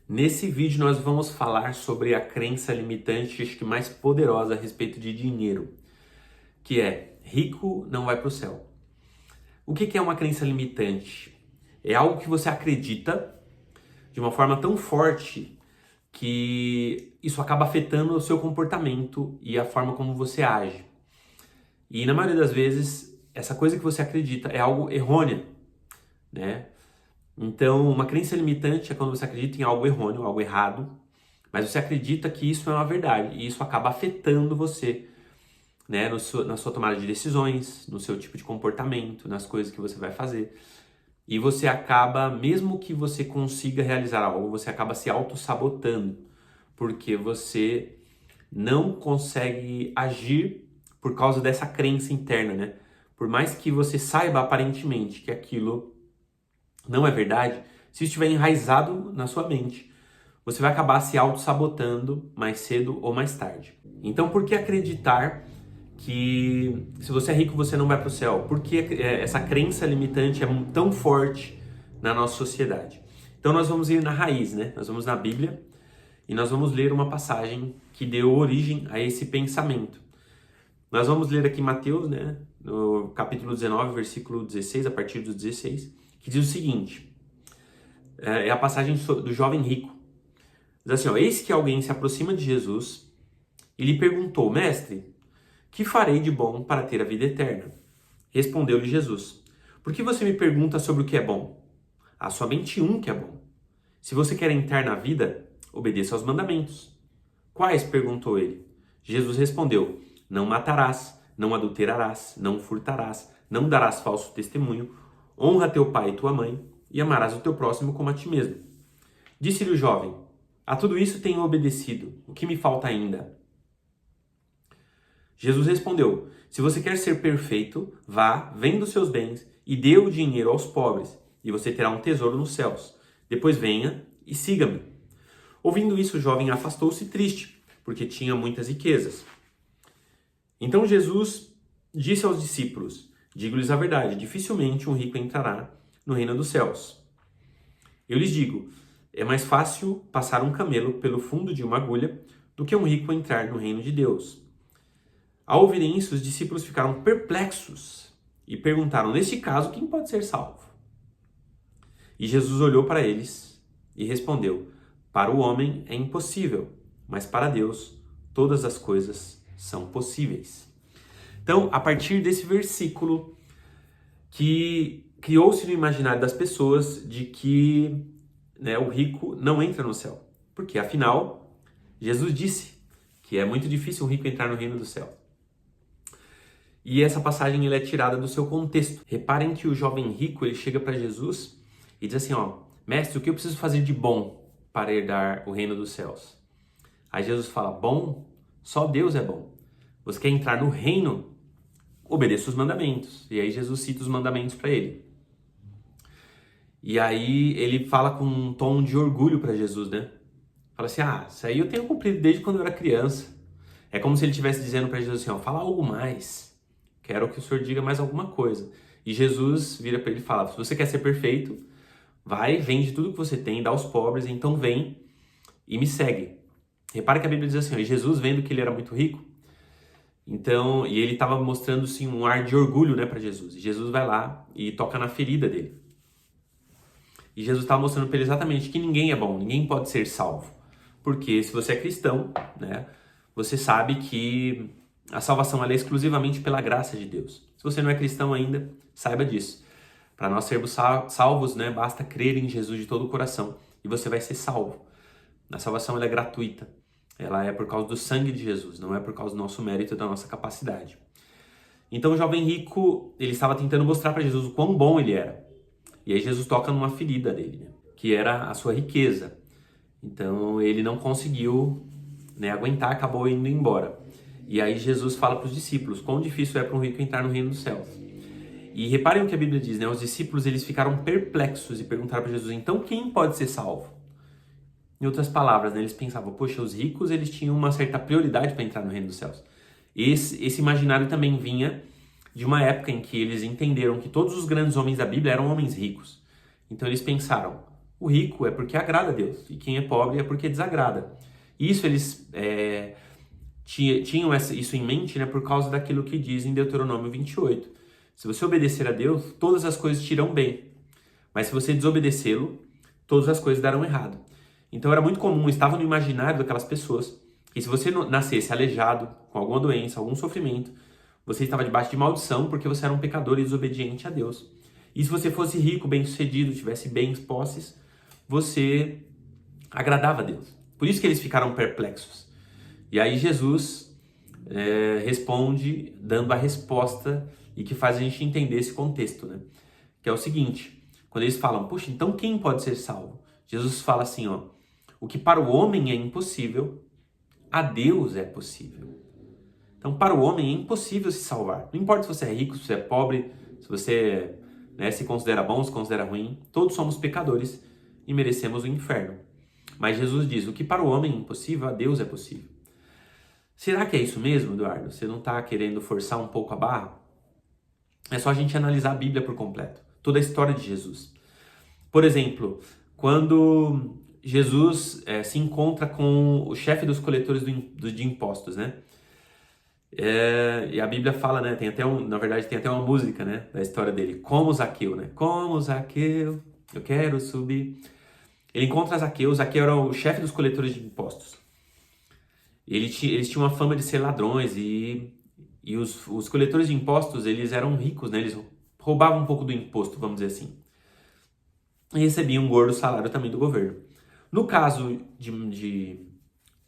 Nesse vídeo nós vamos falar sobre a crença limitante, acho que mais poderosa a respeito de dinheiro, que é rico não vai para o céu. O que é uma crença limitante? É algo que você acredita de uma forma tão forte que isso acaba afetando o seu comportamento e a forma como você age. E na maioria das vezes, essa coisa que você acredita é algo errônea, né? Então, uma crença limitante é quando você acredita em algo errôneo, algo errado, mas você acredita que isso é uma verdade e isso acaba afetando você, né, na sua tomada de decisões, no seu tipo de comportamento, nas coisas que você vai fazer. E você acaba, mesmo que você consiga realizar algo, você acaba se auto-sabotando, porque você não consegue agir por causa dessa crença interna, né? Por mais que você saiba aparentemente que aquilo não é verdade, se estiver enraizado na sua mente, você vai acabar se auto-sabotando mais cedo ou mais tarde. Então, por que acreditar que se você é rico você não vai para o céu? Por que essa crença limitante é tão forte na nossa sociedade? Então, nós vamos ir na raiz, né? Nós vamos na Bíblia e nós vamos ler uma passagem que deu origem a esse pensamento. Nós vamos ler aqui Mateus, né? No capítulo 19, versículo 16, a partir do 16, que diz o seguinte, é a passagem do jovem rico. Diz assim, ó, eis que alguém se aproxima de Jesus e lhe perguntou, mestre, que farei de bom para ter a vida eterna? Respondeu-lhe Jesus, por que você me pergunta sobre o que é bom? Há somente um que é bom. Se você quer entrar na vida, obedeça aos mandamentos. Quais? Perguntou ele. Jesus respondeu, não matarás, não adulterarás, não furtarás, não darás falso testemunho, honra teu pai e tua mãe e amarás o teu próximo como a ti mesmo. Disse-lhe o jovem, a tudo isso tenho obedecido, o que me falta ainda? Jesus respondeu, se você quer ser perfeito, vá, venda os seus bens e dê o dinheiro aos pobres, e você terá um tesouro nos céus. Depois venha e siga-me. Ouvindo isso, o jovem afastou-se triste, porque tinha muitas riquezas. Então Jesus disse aos discípulos, digo-lhes a verdade, dificilmente um rico entrará no reino dos céus. Eu lhes digo, é mais fácil passar um camelo pelo fundo de uma agulha do que um rico entrar no reino de Deus. Ao ouvirem isso, os discípulos ficaram perplexos e perguntaram, neste caso, quem pode ser salvo? E Jesus olhou para eles e respondeu, para o homem é impossível, mas para Deus todas as coisas são possíveis. Então, a partir desse versículo, que criou-se no imaginário das pessoas de que, né, o rico não entra no céu. Porque, afinal, Jesus disse que é muito difícil um rico entrar no reino do céu. E essa passagem ela é tirada do seu contexto. Reparem que o jovem rico ele chega para Jesus e diz assim, ó, mestre, o que eu preciso fazer de bom para herdar o reino dos céus? Aí Jesus fala, bom? Só Deus é bom. Você quer entrar no reino? Obedeça os mandamentos. E aí Jesus cita os mandamentos para ele. E aí ele fala com um tom de orgulho para Jesus, né? Fala assim, isso aí eu tenho cumprido desde quando eu era criança. É como se ele estivesse dizendo para Jesus assim, ó, fala algo mais. Quero que o Senhor diga mais alguma coisa. E Jesus vira para ele e fala, se você quer ser perfeito, vai, vende tudo que você tem, dá aos pobres, então vem e me segue. Repara que a Bíblia diz assim, ó, e Jesus vendo que ele era muito rico, então, e ele estava mostrando sim um ar de orgulho, né, para Jesus. E Jesus vai lá e toca na ferida dele. E Jesus estava mostrando para ele exatamente que ninguém é bom, ninguém pode ser salvo. Porque se você é cristão, né, você sabe que a salvação ela é exclusivamente pela graça de Deus. Se você não é cristão ainda, saiba disso. Para nós sermos salvos, né, basta crer em Jesus de todo o coração e você vai ser salvo. A salvação ela é gratuita. Ela é por causa do sangue de Jesus, não é por causa do nosso mérito e da nossa capacidade. Então o jovem rico, ele estava tentando mostrar para Jesus o quão bom ele era. E aí Jesus toca numa ferida dele, né, que era a sua riqueza. Então ele não conseguiu, né, aguentar, acabou indo embora. E aí Jesus fala para os discípulos, quão difícil é para um rico entrar no reino dos céus. E reparem o que a Bíblia diz, né? Os discípulos eles ficaram perplexos e perguntaram para Jesus, então quem pode ser salvo? Em outras palavras, né, eles pensavam, poxa, os ricos eles tinham uma certa prioridade para entrar no reino dos céus. Esse imaginário também vinha de uma época em que eles entenderam que todos os grandes homens da Bíblia eram homens ricos. Então eles pensaram, O rico é porque agrada a Deus, e quem é pobre é porque desagrada. Isso eles tinham isso em mente, né, por causa daquilo que diz em Deuteronômio 28. Se você obedecer a Deus, todas as coisas te irão bem. Mas se você desobedecê-lo, todas as coisas darão errado. Então era muito comum, estava no imaginário daquelas pessoas, que se você nascesse aleijado, com alguma doença, algum sofrimento, você estava debaixo de maldição porque você era um pecador e desobediente a Deus. E se você fosse rico, bem-sucedido, tivesse bens, posses, você agradava a Deus. Por isso que eles ficaram perplexos. E aí Jesus responde dando a resposta e que faz a gente entender esse contexto, né? Que é o seguinte, quando eles falam, puxa, então quem pode ser salvo? Jesus fala assim, ó, o que para o homem é impossível, a Deus é possível. Então, para o homem é impossível se salvar. Não importa se você é rico, se você é pobre, se você se considera bom, se considera ruim, todos somos pecadores e merecemos o inferno. Mas Jesus diz, o que para o homem é impossível, a Deus é possível. Será que é isso mesmo, Eduardo? Você não está querendo forçar um pouco a barra? É só a gente analisar a Bíblia por completo. Toda a história de Jesus. Por exemplo, quando Jesus se encontra com o chefe dos coletores de impostos, né? E a Bíblia fala, né? Na verdade, tem até uma música, né? Da história dele. Como Zaqueu, né? Como Zaqueu, eu quero subir. Ele encontra Zaqueu. Zaqueu era o chefe dos coletores de impostos. Eles tinham uma fama de ser ladrões e os coletores de impostos, eles eram ricos, né? Eles roubavam um pouco do imposto, vamos dizer assim. E recebiam um gordo salário também do governo. No caso de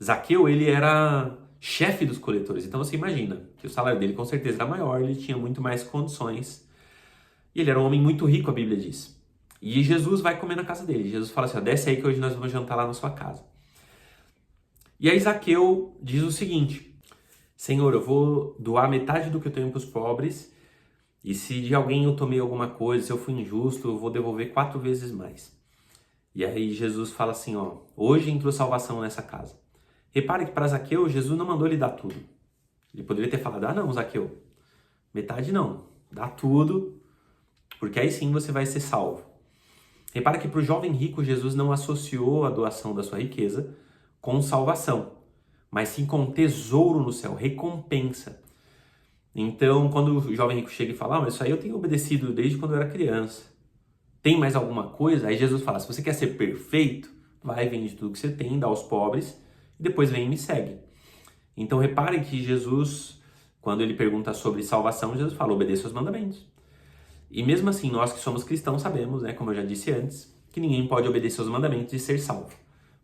Zaqueu, ele era chefe dos coletores. Então você imagina que o salário dele com certeza era maior, ele tinha muito mais condições. E ele era um homem muito rico, a Bíblia diz. E Jesus vai comer na casa dele. Jesus fala assim, ó, desce aí que hoje nós vamos jantar lá na sua casa. E aí Zaqueu diz o seguinte, Senhor, eu vou doar metade do que eu tenho para os pobres, e se de alguém eu tomei alguma coisa, se eu fui injusto, eu vou devolver 4 vezes mais. E aí Jesus fala assim, ó, hoje entrou salvação nessa casa. Repare que para Zaqueu, Jesus não mandou ele dar tudo. Ele poderia ter falado, não, Zaqueu, metade não, dá tudo, porque aí sim você vai ser salvo. Repare que para o jovem rico, Jesus não associou a doação da sua riqueza com salvação, mas sim com tesouro no céu, recompensa. Então, quando o jovem rico chega e fala, mas isso aí eu tenho obedecido desde quando eu era criança. Tem mais alguma coisa? Aí Jesus fala, se você quer ser perfeito, vai, vende tudo que você tem, dá aos pobres, e depois vem e me segue. Então reparem que Jesus, quando ele pergunta sobre salvação, Jesus fala, obedeça aos mandamentos. E mesmo assim, nós que somos cristãos sabemos, né, como eu já disse antes, que ninguém pode obedecer aos mandamentos e ser salvo.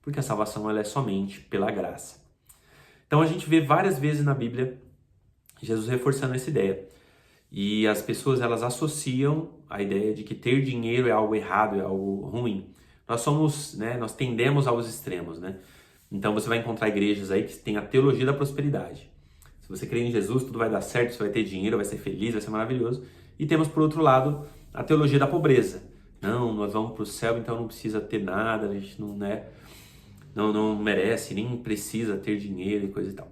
Porque a salvação ela é somente pela graça. Então a gente vê várias vezes na Bíblia Jesus reforçando essa ideia. E as pessoas elas associam a ideia de que ter dinheiro é algo errado, é algo ruim. Nós tendemos aos extremos, né? Então você vai encontrar igrejas aí que tem a teologia da prosperidade. Se você crê em Jesus, tudo vai dar certo, você vai ter dinheiro, vai ser feliz, vai ser maravilhoso. E temos, por outro lado, a teologia da pobreza. Não, nós vamos para o céu, então não precisa ter nada, a gente não merece, nem precisa ter dinheiro e coisa e tal.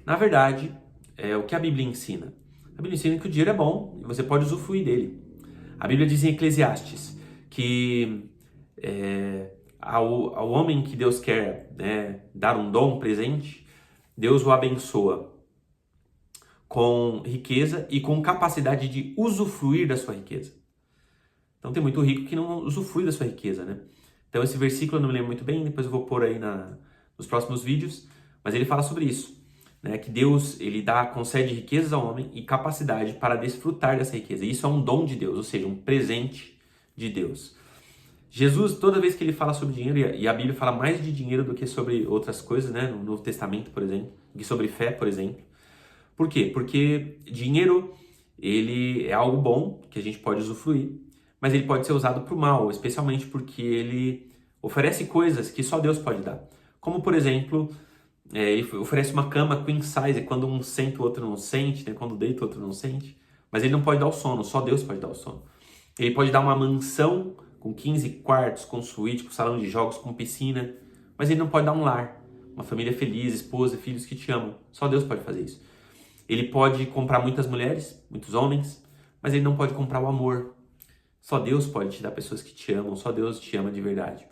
Na verdade, é o que a Bíblia ensina. A Bíblia ensina que o dinheiro é bom e você pode usufruir dele. A Bíblia diz em Eclesiastes que ao homem que Deus quer dar um dom, um presente, Deus o abençoa com riqueza e com capacidade de usufruir da sua riqueza. Então tem muito rico que não usufrui da sua riqueza, né? Então esse versículo eu não me lembro muito bem, depois eu vou pôr aí nos próximos vídeos, mas ele fala sobre isso, né? Que Deus ele concede riquezas ao homem e capacidade para desfrutar dessa riqueza. E isso é um dom de Deus, ou seja, um presente de Deus. Jesus, toda vez que ele fala sobre dinheiro, e a Bíblia fala mais de dinheiro do que sobre outras coisas, né? No Novo Testamento, por exemplo, do que sobre fé, por exemplo. Por quê? Porque dinheiro, ele é algo bom, que a gente pode usufruir, mas ele pode ser usado para o mal, especialmente porque ele oferece coisas que só Deus pode dar. Como, por exemplo, ele oferece uma cama queen size, quando um sente, o outro não sente, né? Quando deita, o outro não sente. Mas ele não pode dar o sono, só Deus pode dar o sono. Ele pode dar uma mansão com 15 quartos, com suíte, com salão de jogos, com piscina, mas ele não pode dar um lar, uma família feliz, esposa, filhos que te amam. Só Deus pode fazer isso. Ele pode comprar muitas mulheres, muitos homens, mas ele não pode comprar o amor. Só Deus pode te dar pessoas que te amam, só Deus te ama de verdade.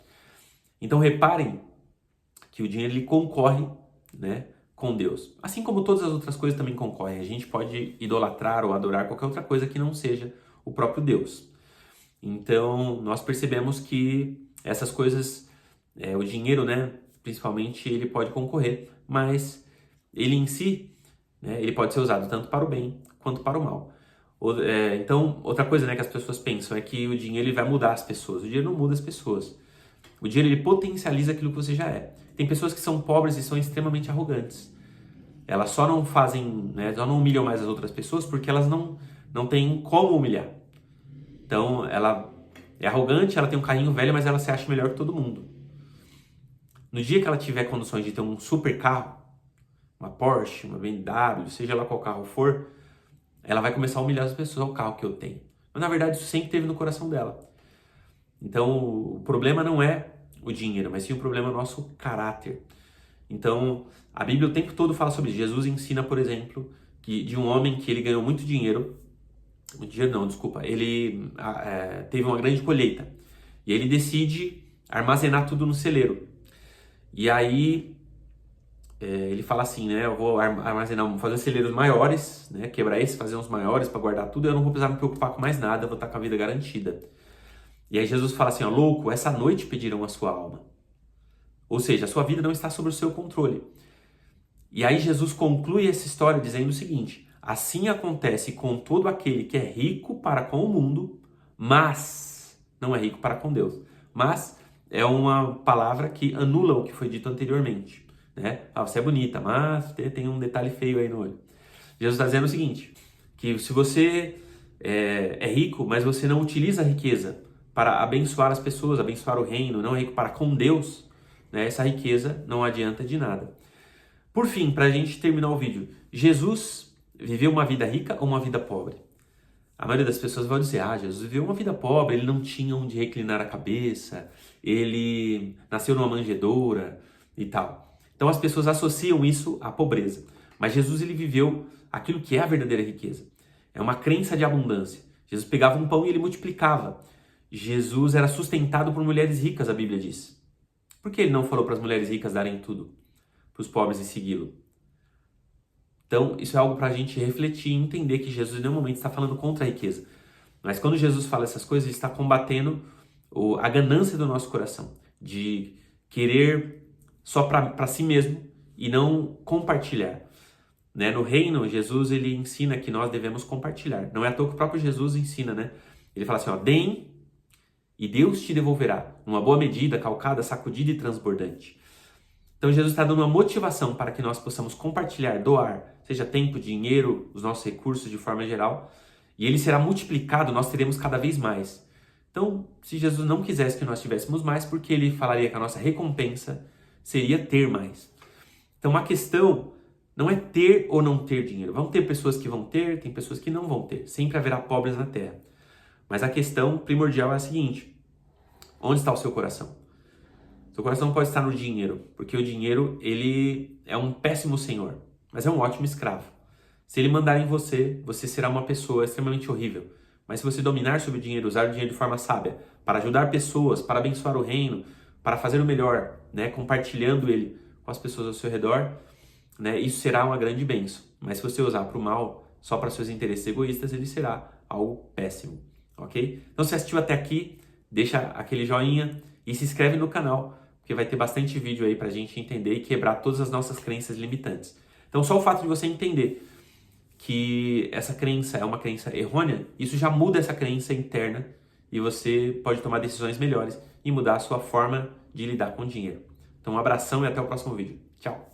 Então reparem que o dinheiro ele concorre, né, com Deus. Assim como todas as outras coisas também concorrem. A gente pode idolatrar ou adorar qualquer outra coisa que não seja o próprio Deus. Então nós percebemos que essas coisas, o dinheiro, né, principalmente, ele pode concorrer, mas ele em si, né, ele pode ser usado tanto para o bem quanto para o mal. Então, outra coisa, né, que as pessoas pensam é que o dinheiro ele vai mudar as pessoas. O dinheiro não muda as pessoas. O dinheiro ele potencializa aquilo que você já é. Tem pessoas que são pobres e são extremamente arrogantes. Elas só não fazem, né, só não humilham mais as outras pessoas porque elas não têm como humilhar. Então, ela é arrogante, ela tem um carrinho velho, mas ela se acha melhor que todo mundo. No dia que ela tiver condições de ter um super carro, uma Porsche, uma BMW, seja lá qual carro for, ela vai começar a humilhar as pessoas. Ao carro que eu tenho. Mas na verdade isso sempre teve no coração dela. Então o problema não é o dinheiro, mas sim o problema é o nosso caráter. Então a Bíblia o tempo todo fala sobre isso. Jesus ensina, por exemplo, que de um homem que ele ganhou muito dinheiro. Ele teve uma grande colheita. E ele decide armazenar tudo no celeiro. E aí ele fala assim, né? Eu vou armazenar, fazer celeiros maiores, né? Quebrar esses, fazer uns maiores para guardar tudo. Eu não vou precisar me preocupar com mais nada, eu vou estar com a vida garantida. E aí Jesus fala assim, ó, louco, essa noite pedirão a sua alma. Ou seja, a sua vida não está sob o seu controle. E aí Jesus conclui essa história dizendo o seguinte: assim acontece com todo aquele que é rico para com o mundo, mas não é rico para com Deus. Mas é uma palavra que anula o que foi dito anteriormente. Né? Você é bonita, mas tem um detalhe feio aí no olho. Jesus está dizendo o seguinte, que se você é rico, mas você não utiliza a riqueza para abençoar as pessoas, abençoar o reino, não é rico para com Deus, né? Essa riqueza não adianta de nada. Por fim, para a gente terminar o vídeo, Jesus viveu uma vida rica ou uma vida pobre? A maioria das pessoas vai dizer, Jesus viveu uma vida pobre, ele não tinha onde reclinar a cabeça, ele nasceu numa manjedoura e tal. Então as pessoas associam isso à pobreza. Mas Jesus ele viveu aquilo que é a verdadeira riqueza. É uma crença de abundância. Jesus pegava um pão e ele multiplicava. Jesus era sustentado por mulheres ricas, a Bíblia diz. Por que ele não falou para as mulheres ricas darem tudo para os pobres e segui-lo? Então isso é algo para a gente refletir e entender que Jesus em nenhum momento está falando contra a riqueza. Mas quando Jesus fala essas coisas, ele está combatendo a ganância do nosso coração. De querer só para si mesmo e não compartilhar. Né? No reino, Jesus ele ensina que nós devemos compartilhar. Não é à toa que o próprio Jesus ensina, né? Ele fala assim, ó, deem e Deus te devolverá, numa boa medida, calcada, sacudida e transbordante. Então Jesus está dando uma motivação para que nós possamos compartilhar, doar, seja tempo, dinheiro, os nossos recursos de forma geral, e ele será multiplicado, nós teremos cada vez mais. Então, se Jesus não quisesse que nós tivéssemos mais, porque ele falaria que a nossa recompensa seria ter mais. Então a questão não é ter ou não ter dinheiro. Vão ter pessoas que vão ter, tem pessoas que não vão ter. Sempre haverá pobres na terra. Mas a questão primordial é a seguinte: onde está o seu coração? Seu coração não pode estar no dinheiro, porque o dinheiro ele é um péssimo senhor, mas é um ótimo escravo. Se ele mandar em você, você será uma pessoa extremamente horrível. Mas se você dominar sobre o dinheiro, usar o dinheiro de forma sábia, para ajudar pessoas, para abençoar o reino, para fazer o melhor, né, compartilhando ele com as pessoas ao seu redor, né, isso será uma grande bênção. Mas se você usar para o mal, só para seus interesses egoístas, ele será algo péssimo, ok? Então se assistiu até aqui, deixa aquele joinha e se inscreve no canal, porque vai ter bastante vídeo aí para a gente entender e quebrar todas as nossas crenças limitantes. Então só o fato de você entender que essa crença é uma crença errônea, isso já muda essa crença interna e você pode tomar decisões melhores e mudar a sua forma de lidar com o dinheiro. Então um abração e até o próximo vídeo. Tchau!